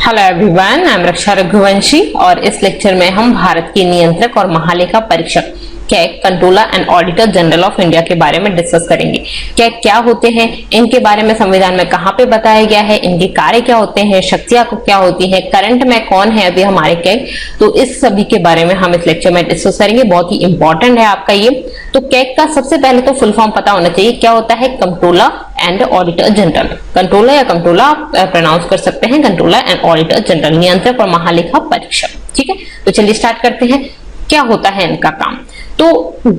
Hello everyone, I am रक्षा रघुवंशी और इस lecture में हम भारत के नियंत्रक और महालेखा परीक्षक CAG, controller and auditor general of India के बारे में डिस्कस करेंगे। कैग क्या होते हैं, इनके बारे में संविधान में कहाँ पे बताया गया है, इनके कार्य क्या होते हैं, शक्तियां क्या होती हैं, करंट में कौन है अभी हमारे कैग, तो इस सभी के बारे में हम इस लेक्चर में डिस्कस करेंगे। बहुत ही इंपॉर्टेंट है आपका ये। तो कैग का सबसे पहले तो फुल फॉर्म पता होना चाहिए, क्या होता है? Controller and auditor general. Controller या कंट्रोलर आप प्रोनाउंस कर सकते हैं, कंट्रोलर एंड ऑडिटर जनरल, नियंत्रक और महालेखा परीक्षक। ठीक है, तो चलिए स्टार्ट करते हैं। क्या होता है इनका काम? तो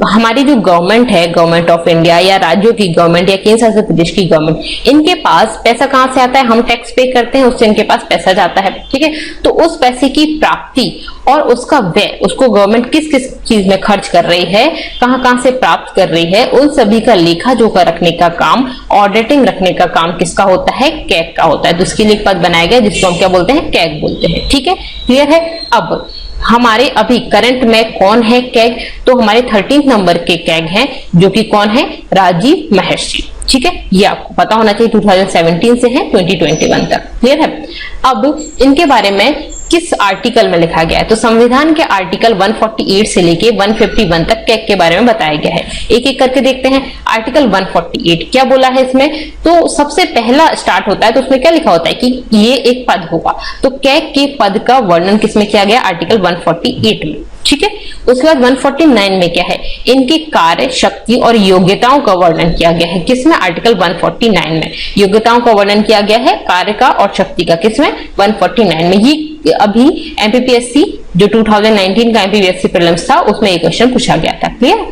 हमारी जो गवर्नमेंट है, गवर्नमेंट ऑफ इंडिया या राज्यों की गवर्नमेंट या केंद्र शासित प्रदेश की गवर्नमेंट, इनके पास पैसा कहां से आता है? हम टैक्स पे करते हैं, उससे इनके पास पैसा जाता है। ठीक है, तो उस पैसे की प्राप्ति और उसका व्यय, उसको गवर्नमेंट किस किस चीज में खर्च कर रही है, कहां कहां से प्राप्त कर रही है, उन सभी का लेखा जोखा रखने का काम, ऑडिटिंग रखने का काम किसका होता है? कैग का होता है। तो उसके लिए पद बनाया गया जिसको हम क्या बोलते हैं? कैग बोलते हैं। ठीक है, क्लियर है? अब हमारे अभी करंट में कौन है कैग? तो हमारे 13 नंबर के कैग हैं, जो कि कौन है? राजीव महर्षि। ठीक है, ये आपको पता होना चाहिए। 2017 से है 2021 तक। क्लियर है? अब इनके बारे में किस आर्टिकल में लिखा गया है? तो संविधान के आर्टिकल 148 से लेके 151 तक कैग के बारे में बताया गया है। एक एक करके देखते हैं। आर्टिकल 148 क्या बोला है इसमें? तो सबसे पहला स्टार्ट होता है, तो उसमें क्या लिखा होता है कि ये एक पद होगा। तो कैग के पद का वर्णन किसमें किया गया? आर्टिकल 148 में। ठीक है, उसके बाद 149 में क्या है? इनके कार्य, शक्ति और योग्यताओं का वर्णन किया गया है। किसमें? आर्टिकल 149 में। योग्यताओं का वर्णन किया गया है, कार्य का और शक्ति का। किसमें? 149 में। ये अभी एमपीपीएससी जो 2019 का एमपीपीएससी प्रीलिम्स था, उसमें एक क्वेश्चन पूछा गया था। क्लियर?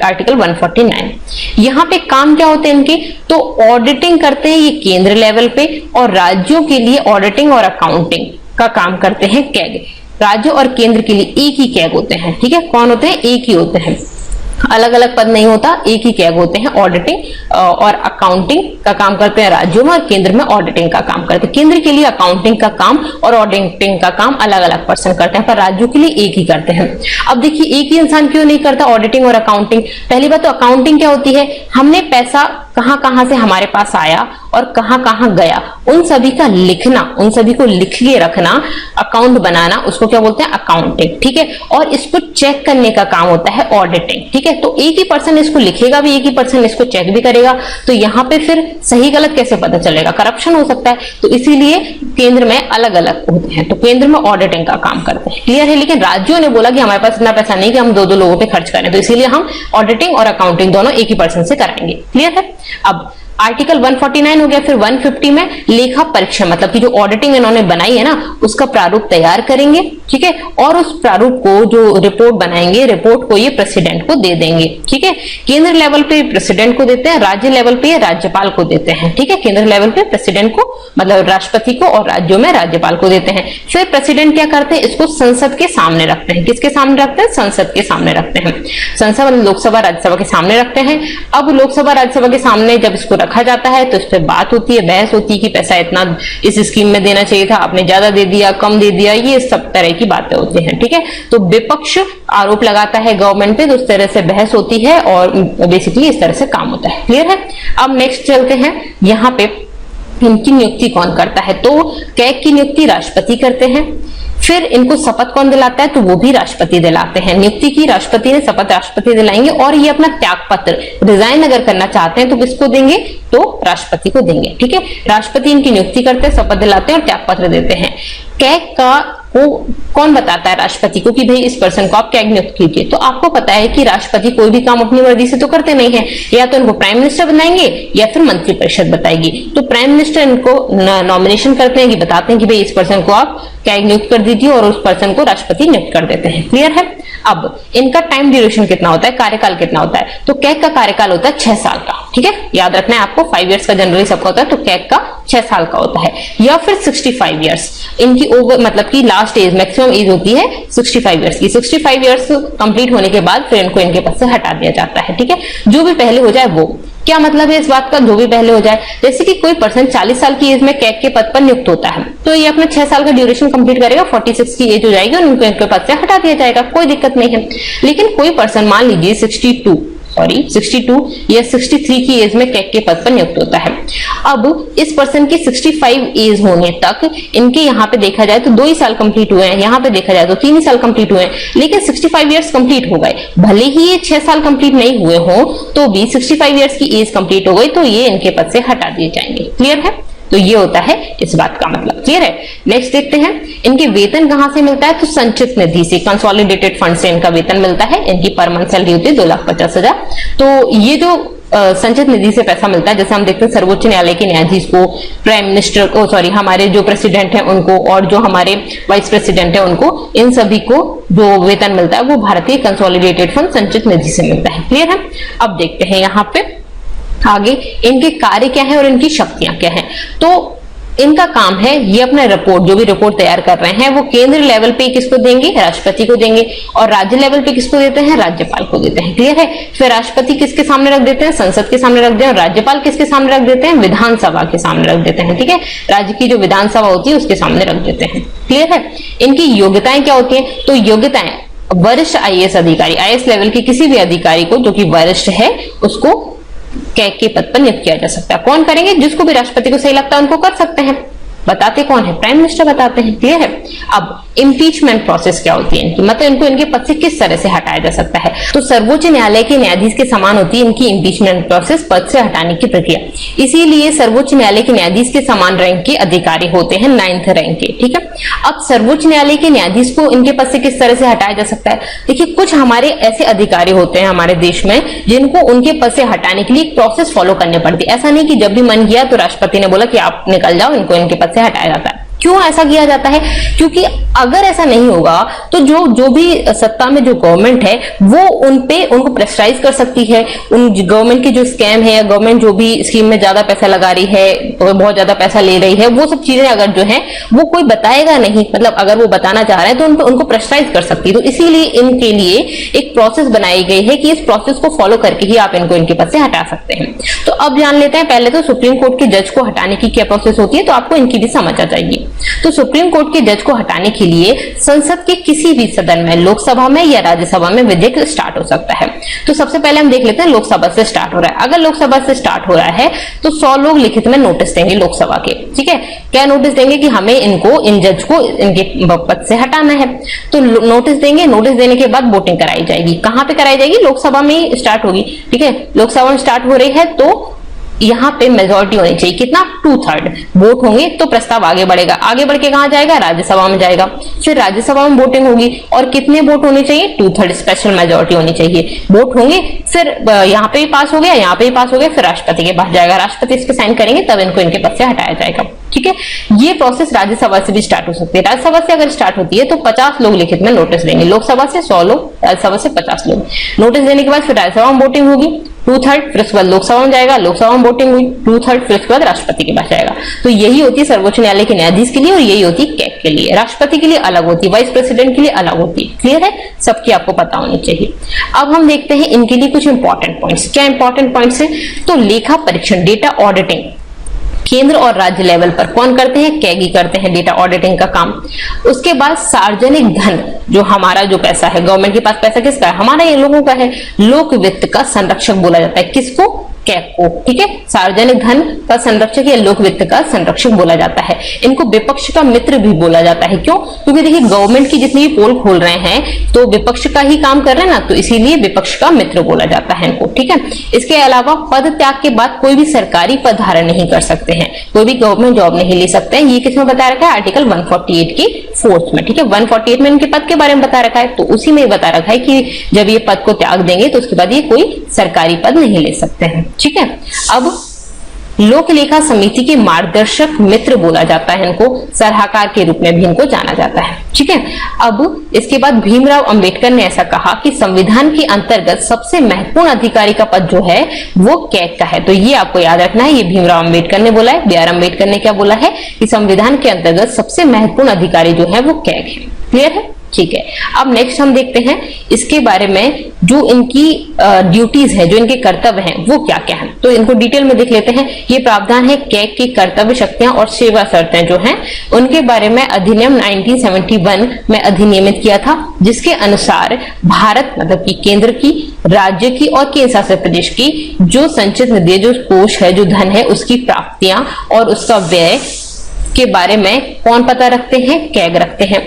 आर्टिकल 149। यहाँ पे काम क्या होते हैं इनके? तो ऑडिटिंग करते हैं ये केंद्र लेवल पे, और राज्यों के लिए ऑडिटिंग और अकाउंटिंग का काम करते हैं कैग। राज्य और केंद्र के लिए एक ही कैग होते हैं। ठीक है, कौन होते हैं? एक ही होते हैं, अलग अलग पद नहीं होता, एक ही कैग होते हैं। ऑडिटिंग और अकाउंटिंग का काम करते हैं राज्यों में, और केंद्र में ऑडिटिंग का काम करते हैं। केंद्र के लिए अकाउंटिंग का काम और ऑडिटिंग का काम अलग अलग पर्सन करते हैं, पर राज्यों के लिए एक ही करते हैं। अब देखिए, एक ही इंसान क्यों नहीं करता ऑडिटिंग और अकाउंटिंग? पहली बात तो अकाउंटिंग क्या होती है? हमने पैसा कहां कहां से हमारे पास आया और कहां कहां गया, उन सभी का लिखना, उन सभी को लिख के रखना, अकाउंट बनाना, उसको क्या बोलते हैं? अकाउंटिंग। ठीक है, और इसको चेक करने का काम होता है ऑडिटिंग। ठीक है, तो एक ही पर्सन इसको लिखेगा भी, एक ही पर्सन इसको चेक भी करेगा, तो यहाँ पे फिर सही गलत कैसे पता चलेगा? करप्शन हो सकता है। तो इसीलिए केंद्र में अलग अलग होते हैं, तो केंद्र में ऑडिटिंग का काम करते हैं। क्लियर है? लेकिन राज्यों ने बोला कि हमारे पास इतना पैसा नहीं कि हम दो दो लोगों पे खर्च करें, तो इसीलिए हम ऑडिटिंग और अकाउंटिंग दोनों एक ही पर्सन से कराएंगे। क्लियर है? अब आर्टिकल 149 हो गया। फिर 150 में लेखा परीक्षा, मतलब कि जो ऑडिटिंग इन्होंने बनाई है ना, उसका प्रारूप तैयार करेंगे। ठीक है, और उस प्रारूप को, जो रिपोर्ट बनाएंगे, रिपोर्ट को ये प्रेसिडेंट को दे देंगे। ठीक है, केंद्र लेवल पे प्रेसिडेंट को देते हैं, राज्य लेवल पे राज्यपाल को देते हैं। ठीक है, केंद्र लेवल पे प्रेसिडेंट को, मतलब राष्ट्रपति को, और राज्यों में राज्यपाल को देते हैं। फिर प्रेसिडेंट क्या करते हैं? इसको संसद के सामने रखते हैं। किसके सामने रखते हैं? संसद के सामने रखते हैं। संसद मतलब लोकसभा राज्यसभा के सामने रखते हैं। अब लोकसभा राज्यसभा के सामने जब इसको रखा जाता है, तो इस पे बात होती है, बहस होती है कि पैसा इतना इस स्कीम में देना चाहिए था, आपने ज्यादा दे दिया, कम दे दिया, ये सब तरह की बातें होती हैं। ठीक है, तो विपक्ष आरोप लगाता है गवर्नमेंट पे, तो उस तरह से बहस होती है और बेसिकली इस तरह से काम होता है। क्लियर है? अब नेक्स्ट चलते हैं। यहाँ पे इनकी नियुक्ति कौन करता है? तो कैग की नियुक्ति राष्ट्रपति करते हैं। फिर इनको शपथ कौन दिलाता है? तो वो भी राष्ट्रपति दिलाते हैं। नियुक्ति की राष्ट्रपति ने, शपथ राष्ट्रपति दिलाएंगे, और ये अपना त्याग पत्र, रिजाइन अगर करना चाहते हैं तो किसको देंगे? तो राष्ट्रपति को देंगे। ठीक है, राष्ट्रपति इनकी नियुक्ति करते हैं, शपथ दिलाते हैं और त्याग पत्र देते हैं। कैग का वो कौन बताता है राष्ट्रपति को कि भाई इस पर्सन को आप कैग नियुक्त कीजिए? तो आपको पता है कि राष्ट्रपति कोई भी काम अपनी मर्जी से तो करते नहीं है, या तो इनको प्राइम मिनिस्टर बनाएंगे या फिर मंत्रिपरिषद बताएगी। तो प्राइम मिनिस्टर इनको नॉमिनेशन करते हैं, कि बताते हैं कि भाई इस पर्सन को आप कैग नियुक्त कर दीजिए, और उस पर्सन को राष्ट्रपति नियुक्त कर देते हैं। क्लियर है? अब इनका टाइम ड्यूरेशन कितना होता है, कार्यकाल कितना होता है? तो कैग का कार्यकाल होता है 6 साल का। ठीक है, याद रखना है आपको, 5 इयर्स का जनरली सबका होता है, तो कैग का 6 साल का होता है, या फिर 65 इयर्स। इनकी ओवर, मतलब की लास्ट एज, मैक्सिमम एज होती है 65 इयर्स की। 65 इयर्स कंप्लीट होने के बाद फिर इनको इनके पद से हटा दिया जाता है। ठीक है, जो भी पहले हो जाए वो। क्या मतलब है इस बात का? जो भी पहले हो जाए, जैसे कि कोई पर्सन 40 साल की एज में कैग के पद पर नियुक्त होता है, तो ये अपना 6 साल का ड्यूरेशन कंप्लीट करेगा, 46 की एज हो जाएगी और इनको इनके पद से हटा दिया जाएगा, कोई दिक्कत नहीं है। लेकिन कोई पर्सन मान लीजिए 62 या 63 की एज में कैग के पद पर नियुक्त होता है। अब इस पर्सन की 65 एज होने तक इनके यहाँ पे देखा जाए तो 2 ही साल कंप्लीट हुए हैं, यहाँ पे देखा जाए तो 3 ही साल कंप्लीट हुए हैं, लेकिन 65 इयर्स कंप्लीट हो गए। भले ही ये 6 साल कंप्लीट नहीं हुए हो तो भी 65 इयर्स की एज कंप्लीट हो गई तो ये इनके पद से हटा दिए जाएंगे। क्लियर है? तो ये होता है इस बात का मतलब। क्लियर है? नेक्स्ट देखते हैं इनके वेतन कहां से मिलता है, तो संचित निधि से, कंसोलिडेटेड फंड से इनका वेतन मिलता है। इनकी पर मंथ सैलरी होती है 2,50,000। तो ये जो संचित निधि से पैसा मिलता है, जैसे हम देखते हैं सर्वोच्च न्यायालय के न्यायाधीश को, प्राइम मिनिस्टर को, सॉरी हमारे जो प्रेसिडेंट हैं उनको, और जो हमारे वाइस प्रेसिडेंट हैं उनको, इन सभी को जो वेतन मिलता है वो भारतीय कंसोलिडेटेड फंड संचित निधि से मिलता है। क्लियर है? अब देखते हैं यहाँ पे आगे इनके कार्य क्या है और इनकी शक्तियां क्या है। तो इनका काम है ये अपना रिपोर्ट, जो भी रिपोर्ट तैयार कर रहे हैं वो केंद्र लेवल पे किसको देंगे, राष्ट्रपति को देंगे, और राज्य लेवल पे किसको देते हैं, राज्यपाल को देते हैं। क्लियर है? फिर राष्ट्रपति किसके सामने रख देते हैं, संसद के सामने रख देते हैं, और राज्यपाल किसके सामने रख देते हैं, विधानसभा के सामने रख देते हैं। ठीक है? राज्य की जो विधानसभा होती है उसके सामने रख देते हैं। क्लियर है? इनकी योग्यताएं क्या होती है, तो योग्यताएं वरिष्ठ आईएएस अधिकारी, आईएएस लेवल के किसी भी अधिकारी को जो कि वरिष्ठ है उसको कैग के पद पर नियुक्त किया जा सकता है। कौन करेंगे, जिसको भी राष्ट्रपति को सही लगता है उनको कर सकते हैं। बताते कौन है, प्राइम मिनिस्टर बताते हैं। क्लियर है? अब इम्पीचमेंट प्रोसेस क्या होती है इनकी, मतलब इनको इनके पद से किस तरह से हटाया जा सकता है। तो सर्वोच्च न्यायालय के न्यायाधीश के समान होती है इनकी इम्पीचमेंट प्रोसेस, पद से हटाने की प्रक्रिया। इसीलिए सर्वोच्च न्यायालय के न्यायाधीश के समान रैंक के अधिकारी होते हैं, 9th रैंक के। ठीक है? अब सर्वोच्च न्यायालय के न्यायाधीश को इनके पद से किस तरह से हटाया जा सकता है, देखिए कुछ हमारे ऐसे अधिकारी होते हैं हमारे देश में जिनको उनके पद से हटाने के लिए एक प्रोसेस फॉलो करनी पड़ती है। ऐसा नहीं कि जब भी मन किया तो राष्ट्रपति ने बोला कि आप निकल जाओ, इनको इनके पद से हटाया जाता है। क्यों ऐसा किया जाता है, क्योंकि अगर ऐसा नहीं होगा तो जो भी सत्ता में जो गवर्नमेंट है वो उनको प्रेशराइज कर सकती है। उन गवर्नमेंट की जो स्कैम है या गवर्नमेंट जो भी स्कीम में ज्यादा पैसा लगा रही है, तो बहुत ज्यादा पैसा ले रही है, वो सब चीजें अगर जो है वो कोई बताएगा नहीं, मतलब अगर वो बताना चाह रहे हैं तो उनको प्रेशराइज कर सकती है। तो इसीलिए इनके लिए एक प्रोसेस बनाई गई है कि इस प्रोसेस को फॉलो करके ही आप इनको इनके पद से हटा सकते हैं। तो अब जान लेते हैं पहले तो सुप्रीम कोर्ट के जज को हटाने की क्या प्रोसेस होती है, तो आपको इनकी भी समझ आ जाएगी। तो सुप्रीम कोर्ट के जज को हटाने के लिए संसद के किसी भी सदन में, लोकसभा में या राज्यसभा में विधेयक स्टार्ट हो सकता है। तो सबसे पहले हम देख लेते हैं लोकसभा से स्टार्ट हो रहा है। अगर लोकसभा से स्टार्ट हो रहा है तो 100 लोग लिखित में नोटिस देंगे लोकसभा के। ठीक है? क्या नोटिस देंगे कि हमें इन जज को इनके पद से हटाना है। तो नोटिस देंगे, नोटिस देने के बाद वोटिंग कराई जाएगी। कहां पे कराई जाएगी, लोकसभा में ही स्टार्ट होगी। ठीक है? लोकसभा में स्टार्ट हो रही है तो यहाँ पे मेजोरिटी होनी चाहिए, कितना, 2/3 वोट होंगे तो प्रस्ताव आगे बढ़ेगा। आगे बढ़ के कहां जाएगा, राज्यसभा में जाएगा। फिर राज्यसभा में वोटिंग होगी और कितने वोट होने चाहिए, 2/3 स्पेशल मेजोरिटी होनी चाहिए। वोट होंगे, फिर यहाँ पे भी पास हो गया, यहाँ पे भी पास हो गया, फिर राष्ट्रपति के पास जाएगा, राष्ट्रपति इस पे साइन करेंगे तब इनको इनके पद से हटाया जाएगा। ठीक है? ये प्रोसेस राज्यसभा से भी स्टार्ट हो सकती है। राज्यसभा से अगर स्टार्ट होती है तो 50 लोग लिखित में नोटिस देंगे, लोकसभा से 100 लोग, राज्यसभा से 50 लोग। नोटिस देने के बाद फिर राज्यसभा में वोटिंग होगी 2/3, फिर उसके बाद लोकसभा में जाएगा, लोकसभा में वोटिंग हुई 2/3, फिर उसके बाद राष्ट्रपति के पास जाएगा। तो यही होती है सर्वोच्च न्यायालय के न्यायाधीश के लिए और यही होती है कैग के लिए। राष्ट्रपति के लिए अलग होती है, वाइस प्रेसिडेंट के लिए अलग होती है। क्लियर है? सबकी आपको पता होनी चाहिए। अब हम देखते हैं इनके लिए कुछ इंपॉर्टेंट पॉइंट्स। क्या इंपॉर्टेंट पॉइंट्स है, तो लेखा परीक्षण, डेटा ऑडिटिंग केंद्र और राज्य लेवल पर कौन करते हैं, कैग ही करते हैं डेटा ऑडिटिंग का काम। उसके बाद सार्वजनिक धन, जो हमारा जो पैसा है, गवर्नमेंट के पास पैसा किसका है, हमारा, ये लोगों का है। लोक वित्त का संरक्षक बोला जाता है किसको, कैग को। ठीक है? सार्वजनिक धन का संरक्षक या लोक वित्त का संरक्षक बोला जाता है। इनको विपक्ष का मित्र भी बोला जाता है। क्यों? क्योंकि देखिए गवर्नमेंट की जितनी भी पोल खोल रहे हैं तो विपक्ष का ही काम कर रहे हैं ना, तो इसीलिए विपक्ष का मित्र बोला जाता है इनको। ठीक है? इसके अलावा पद त्याग के बाद कोई भी सरकारी पद धारण नहीं कर सकते हैं, कोई भी गवर्नमेंट जॉब नहीं ले सकते हैं। ये किसमें बता रखा है, आर्टिकल 148 की 4th में। ठीक है? 148 में इनके पद के बारे में बता रखा है, तो उसी में बता रखा है कि जब ये पद को त्याग देंगे तो उसके बाद ये कोई सरकारी पद नहीं ले सकते हैं। ठीक है? अब लोक लेखा समिति के मार्गदर्शक मित्र बोला जाता है इनको, सलाहकार के रूप में भी इनको जाना जाता है। ठीक है? अब इसके बाद भीमराव अंबेडकर ने ऐसा कहा कि संविधान के अंतर्गत सबसे महत्वपूर्ण अधिकारी का पद जो है वो कैग का है। तो ये आपको याद रखना है, ये भीमराव अंबेडकर ने बोला है। B.R. अम्बेडकर ने क्या बोला है कि संविधान के अंतर्गत सबसे महत्वपूर्ण अधिकारी जो है वो कैग है। क्लियर है? ठीक है, अब नेक्स्ट हम देखते हैं इसके बारे में जो इनकी ड्यूटीज है, जो इनके कर्तव्य हैं वो क्या क्या है। तो इनको डिटेल में देख लेते हैं। ये प्रावधान है कैग की कर्तव्य शक्तियां और सेवा शर्तें जो हैं उनके बारे में अधिनियम 1971 में अधिनियमित किया था, जिसके अनुसार भारत मतलब कि केंद्र की, राज्य की और केंद्र शासित प्रदेश की जो संचित निधि, जो कोष है, जो धन है, उसकी प्राप्तियां और उसका व्यय के बारे में कौन पता रखते हैं? कैग रखते हैं।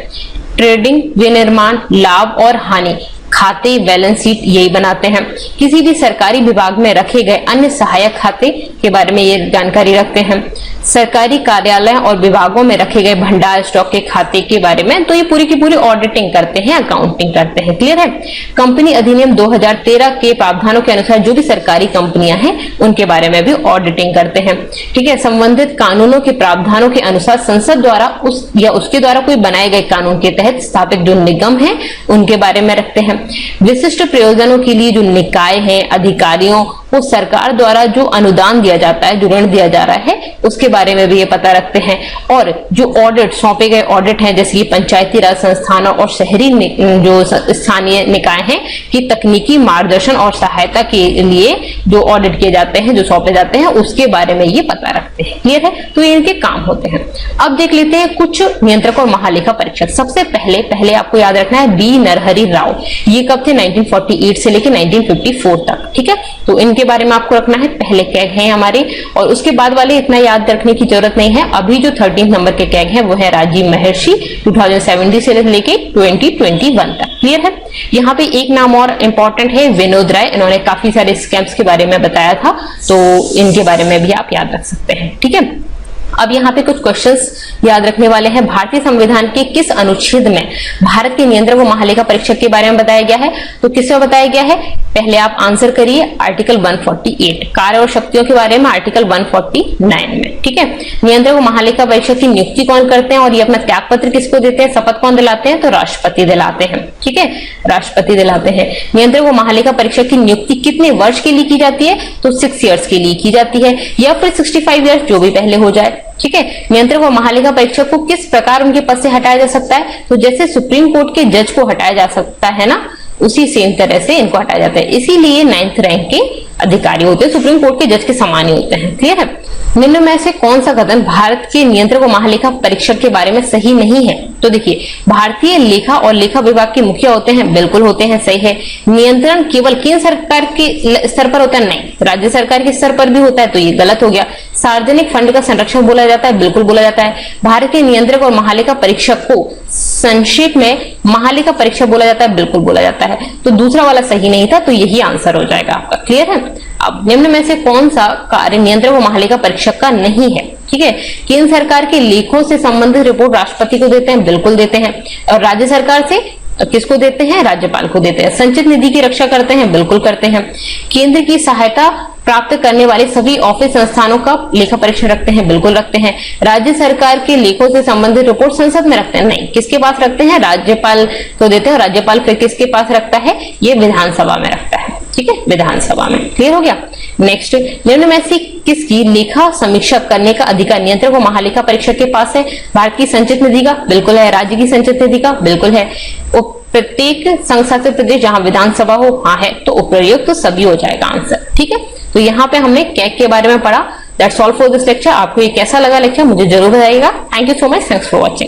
ट्रेडिंग, विनिर्माण, लाभ और हानि खाते, बैलेंस शीट यही बनाते हैं। किसी भी सरकारी विभाग में रखे गए अन्य सहायक खाते के बारे में ये जानकारी रखते हैं। सरकारी कार्यालय और विभागों में रखे गए भंडार स्टॉक के खाते के बारे में तो ये पूरी की पूरी ऑडिटिंग करते हैं, अकाउंटिंग करते हैं। क्लियर है? कंपनी अधिनियम 2013 के प्रावधानों के अनुसार जो भी सरकारी कंपनियां हैं उनके बारे में भी ऑडिटिंग करते हैं। ठीक है, संबंधित कानूनों के प्रावधानों के अनुसार संसद द्वारा उस या उसके द्वारा कोई बनाए गए कानून के तहत स्थापित जो निगम है उनके बारे में रखते हैं। विशिष्ट प्रयोजनों के लिए जो निकाय हैं, अधिकारियों को सरकार द्वारा जो अनुदान दिया जाता है, जो ऋण दिया जा रहा है, उसके बारे में भी ये पता रखते हैं। और जो ऑडिट सौंपे गए ऑडिट हैं, जैसे कि पंचायती राज संस्थानों और शहरी जो स्थानीय निकाय हैं कि तकनीकी मार्गदर्शन और सहायता के लिए जो ऑडिट किए जाते हैं, जो सौंपे जाते हैं, उसके बारे में ये पता रखते हैं। क्लियर है? तो ये इनके काम होते हैं। अब देख लेते हैं कुछ नियंत्रक और महालेखा परीक्षक। सबसे पहले आपको याद रखना है बी नरहरि राव। ये कब थे? 1948 से लेकर 1954 तक। ठीक है, तो इनके बारे में आपको रखना है। पहले कैग हैं हमारे, और उसके बाद वाले इतना याद रखने की जरूरत नहीं है। अभी जो 13 नंबर के कैग है वो है राजीव महर्षि, 2017 से लेके 2021 तक। क्लियर है? यहाँ पे एक नाम और इंपॉर्टेंट है, विनोद राय। इन्होंने काफी सारे स्कैम्स के बारे में बताया था, तो इनके बारे में भी आप याद रख सकते हैं। ठीक है, अब यहाँ पे कुछ क्वेश्चंस याद रखने वाले हैं। भारतीय संविधान के किस अनुच्छेद में भारत के नियंत्रक व महालेखा परीक्षक के बारे में बताया गया है? तो किसमें बताया गया है? पहले आप आंसर करिए। आर्टिकल 148 कार्य और शक्तियों के बारे में, आर्टिकल 149 में। ठीक है, नियंत्रक व महालेखा परीक्षक की नियुक्ति कौन करते हैं और ये अपना त्याग पत्र किसको देते हैं, शपथ कौन दिलाते हैं? तो राष्ट्रपति दिलाते हैं। ठीक है, राष्ट्रपति दिलाते हैं। नियंत्रक व महालेखा परीक्षक की नियुक्ति कितने वर्ष के लिए की जाती है? तो 6 इयर्स के लिए की जाती है, या फिर 65 इयर्स, जो भी पहले हो जाए। ठीक है, नियंत्रक व महालेखा परीक्षक को किस प्रकार उनके पद से हटाया जा सकता है? तो जैसे सुप्रीम कोर्ट के जज को हटाया जा सकता है ना, उसी सेम तरह से इनको हटाया जाता है। इसीलिए 9th रैंक के अधिकारी होते हैं, सुप्रीम कोर्ट के जज के समान ही होते हैं। क्लियर है? निम्न में से कौन सा कथन भारत के नियंत्रक व महालेखा परीक्षक के बारे में सही नहीं है? तो देखिए, भारतीय लेखा और लेखा विभाग के मुखिया होते हैं, बिल्कुल होते हैं, सही है। नियंत्रण केवल केंद्र सरकार के स्तर पर होता है, नहीं, राज्य सरकार के स्तर पर भी होता है, तो ये गलत हो गया। सार्वजनिक फंड का संरक्षण बोला जाता है, बिल्कुल बोला जाता है। भारत के नियंत्रक और महालेखा परीक्षक को संक्षेप में महालेखा परीक्षक बोला जाता है, बिल्कुल बोला जाता है। तो दूसरा वाला सही नहीं था, तो यही आंसर हो जाएगा आपका। क्लियर है? अब निम्न में से कौन सा कार्य नियंत्रक व महालेखा परीक्षक का नहीं है? ठीक है, केंद्र सरकार के लेखों से संबंधित रिपोर्ट राष्ट्रपति को देते हैं, बिल्कुल देते हैं। और राज्य सरकार से किसको देते हैं? राज्यपाल को देते हैं। संचित निधि की रक्षा करते हैं, बिल्कुल करते हैं। केंद्र की सहायता प्राप्त करने वाले सभी ऑफिस संस्थानों का लेखा परीक्षण रखते हैं, बिल्कुल रखते हैं। राज्य सरकार के लेखों से संबंधित रिपोर्ट संसद में रखते हैं, नहीं, किसके पास रखते हैं? राज्यपाल को देते हैं। राज्यपाल फिर किसके पास रखता है? ये विधानसभा में रखता है। ठीक है, विधानसभा में। क्लियर हो गया? नेक्स्ट, निम्न में से किसकी लेखा समीक्षा करने का अधिकार नियंत्रक व महालेखा परीक्षक के पास है? भारत की संचित निधि का, बिल्कुल है। राज्य की संचित निधि का, बिल्कुल है। प्रत्येक संघ शासित प्रदेश जहां विधानसभा हो, हाँ है, तो उपयुक्त तो सभी हो जाएगा आंसर। ठीक है, तो यहाँ पे हमने कैग के बारे में पढ़ा। That's all for this lecture. आपको ये कैसा लगा लेक्चर मुझे जरूर बताइएगा। Thank you so much, thanks for watching.